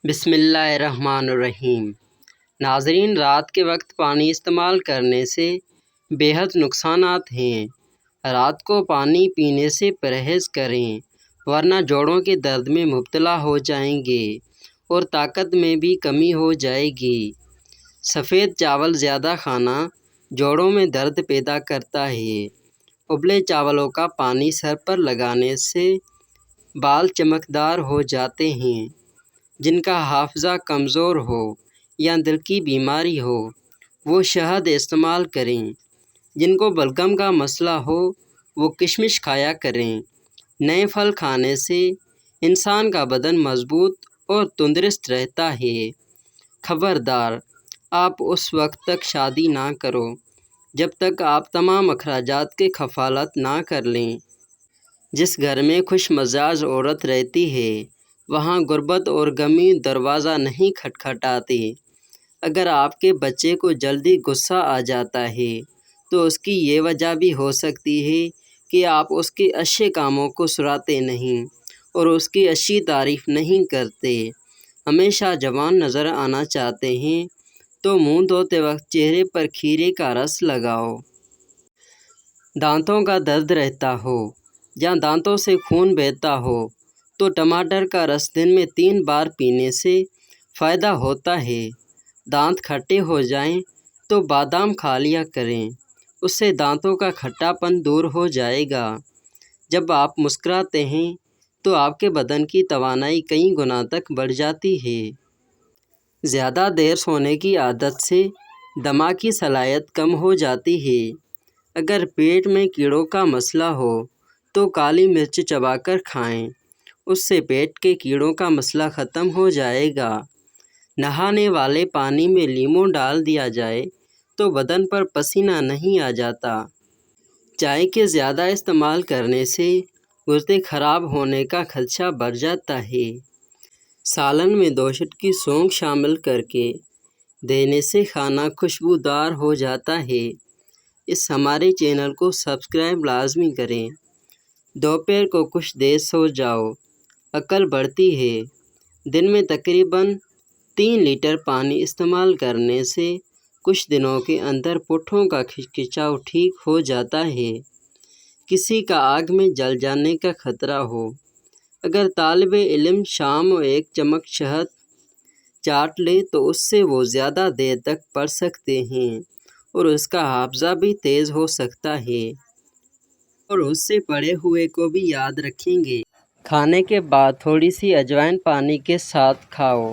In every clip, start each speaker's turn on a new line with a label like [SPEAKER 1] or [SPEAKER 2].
[SPEAKER 1] بسم اللہ الرحمن الرحیم۔ ناظرین، رات کے وقت پانی استعمال کرنے سے بے حد نقصانات ہیں۔ رات کو پانی پینے سے پرہیز کریں، ورنہ جوڑوں کے درد میں مبتلا ہو جائیں گے اور طاقت میں بھی کمی ہو جائے گی۔ سفید چاول زیادہ کھانا جوڑوں میں درد پیدا کرتا ہے۔ ابلے چاولوں کا پانی سر پر لگانے سے بال چمکدار ہو جاتے ہیں۔ جن کا حافظہ کمزور ہو یا دل کی بیماری ہو وہ شہد استعمال کریں۔ جن کو بلغم کا مسئلہ ہو وہ کشمش کھایا کریں۔ نئے پھل کھانے سے انسان کا بدن مضبوط اور تندرست رہتا ہے۔ خبردار، آپ اس وقت تک شادی نہ کرو جب تک آپ تمام اخراجات کی کفالت نہ کر لیں۔ جس گھر میں خوش مزاج عورت رہتی ہے وہاں غربت اور غمی دروازہ نہیں کھٹکھٹاتی۔ اگر آپ کے بچے کو جلدی غصہ آ جاتا ہے تو اس کی یہ وجہ بھی ہو سکتی ہے کہ آپ اس کے اچھے کاموں کو سراہتے نہیں اور اس کی اچھی تعریف نہیں کرتے۔ ہمیشہ جوان نظر آنا چاہتے ہیں تو منہ دھوتے وقت چہرے پر کھیرے کا رس لگاؤ۔ دانتوں کا درد رہتا ہو یا دانتوں سے خون بہتا ہو تو ٹماٹر کا رس دن میں 3 بار پینے سے فائدہ ہوتا ہے۔ دانت کھٹے ہو جائیں تو بادام کھا لیا کریں، اس سے دانتوں کا کھٹا پن دور ہو جائے گا۔ جب آپ مسکراتے ہیں تو آپ کے بدن کی توانائی کئی گنا تک بڑھ جاتی ہے۔ زیادہ دیر سونے کی عادت سے دماغ کی صلاحیت کم ہو جاتی ہے۔ اگر پیٹ میں کیڑوں کا مسئلہ ہو تو کالی مرچ چبا کر کھائیں، اس سے پیٹ کے کیڑوں کا مسئلہ ختم ہو جائے گا۔ نہانے والے پانی میں لیموں ڈال دیا جائے تو بدن پر پسینہ نہیں آ جاتا۔ چائے کے زیادہ استعمال کرنے سے گردے خراب ہونے کا خدشہ بڑھ جاتا ہے۔ سالن میں 2 چٹکی سونف شامل کر کے دینے سے کھانا خوشبودار ہو جاتا ہے۔ ہمارے چینل کو سبسکرائب لازمی کریں۔ دوپہر کو کچھ دیر سو جاؤ، عقل بڑھتی ہے۔ دن میں تقریباً 3 لیٹر پانی استعمال کرنے سے کچھ دنوں کے اندر پٹھوں کا کھچاؤ ٹھیک ہو جاتا ہے۔ کسی کا آگ میں جل جانے کا خطرہ ہو، اگر طالب علم شام 1 چمچ شہد چاٹ لے تو اس سے وہ زیادہ دیر تک پڑھ سکتے ہیں اور اس کا حافظہ بھی تیز ہو سکتا ہے اور اس سے پڑھے ہوئے کو بھی یاد رکھیں گے۔ کھانے کے بعد تھوڑی سی اجوائن پانی کے ساتھ کھاؤ،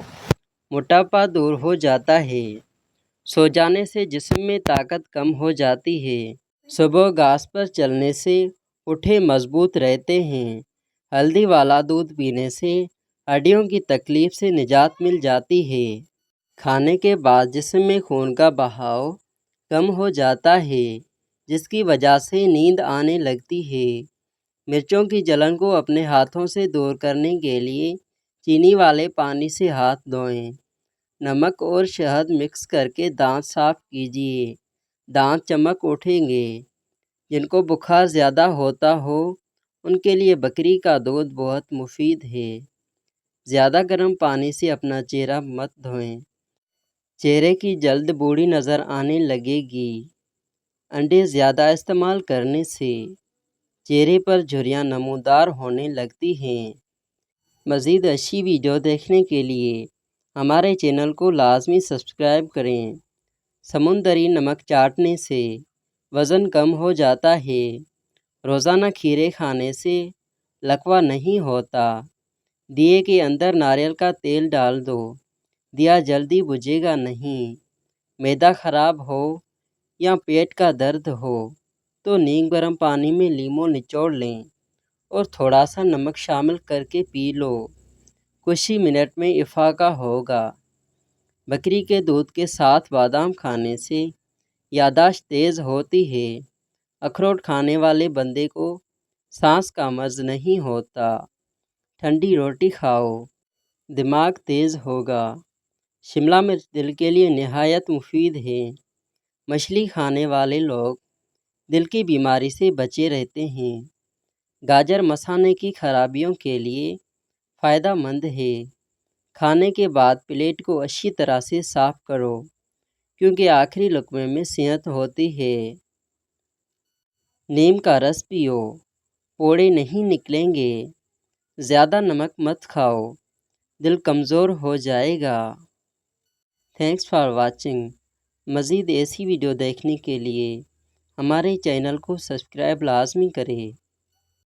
[SPEAKER 1] موٹاپا دور ہو جاتا ہے۔ سو جانے سے جسم میں طاقت کم ہو جاتی ہے۔ صبح گھاس پر چلنے سے پٹھے مضبوط رہتے ہیں۔ ہلدی والا دودھ پینے سے ہڈیوں کی تکلیف سے نجات مل جاتی ہے۔ کھانے کے بعد جسم میں خون کا بہاؤ کم ہو جاتا ہے جس کی وجہ سے نیند آنے لگتی ہے۔ مرچوں کی جلن کو اپنے ہاتھوں سے دور کرنے کے لیے چینی والے پانی سے ہاتھ دھوئیں۔ نمک اور شہد مکس کر کے دانت صاف کیجیے، دانت چمک اٹھیں گے۔ جن کو بخار زیادہ ہوتا ہو ان کے لیے بکری کا دودھ بہت مفید ہے۔ زیادہ گرم پانی سے اپنا چہرہ مت دھوئیں، چہرے کی جلد بوڑھی نظر آنے لگے گی۔ انڈے زیادہ استعمال کرنے سے چہرے پر جھریاں نمودار ہونے لگتی ہیں۔ مزید اچھی ویڈیو دیکھنے کے لیے ہمارے چینل کو لازمی سبسکرائب کریں۔ سمندری نمک چاٹنے سے وزن کم ہو جاتا ہے۔ روزانہ کھیرے کھانے سے لکوہ نہیں ہوتا۔ دیے کے اندر ناریل کا تیل ڈال دو، دیا جلدی بجھے گا نہیں۔ معدہ خراب ہو یا پیٹ کا درد ہو تو نیم گرم پانی میں لیموں نچوڑ لیں اور تھوڑا سا نمک شامل کر کے پی لو، کچھ ہی منٹ میں افاقہ ہوگا۔ بکری کے دودھ کے ساتھ بادام کھانے سے یادداشت تیز ہوتی ہے۔ اخروٹ کھانے والے بندے کو سانس کا مرض نہیں ہوتا۔ ٹھنڈی روٹی کھاؤ، دماغ تیز ہوگا۔ شملہ مرچ دل کے لیے نہایت مفید ہے۔ مچھلی کھانے والے لوگ دل کی بیماری سے بچے رہتے ہیں۔ گاجر مثانے کی خرابیوں کے لیے فائدہ مند ہے۔ کھانے کے بعد پلیٹ کو اچھی طرح سے صاف کرو کیونکہ آخری لقمے میں صحت ہوتی ہے۔ نیم کا رس پیو، پوڑے نہیں نکلیں گے۔ زیادہ نمک مت کھاؤ، دل کمزور ہو جائے گا۔ Thanks for watching. مزید ایسی ویڈیو دیکھنے کے لیے ہمارے چینل کو سبسکرائب لازمی کریں۔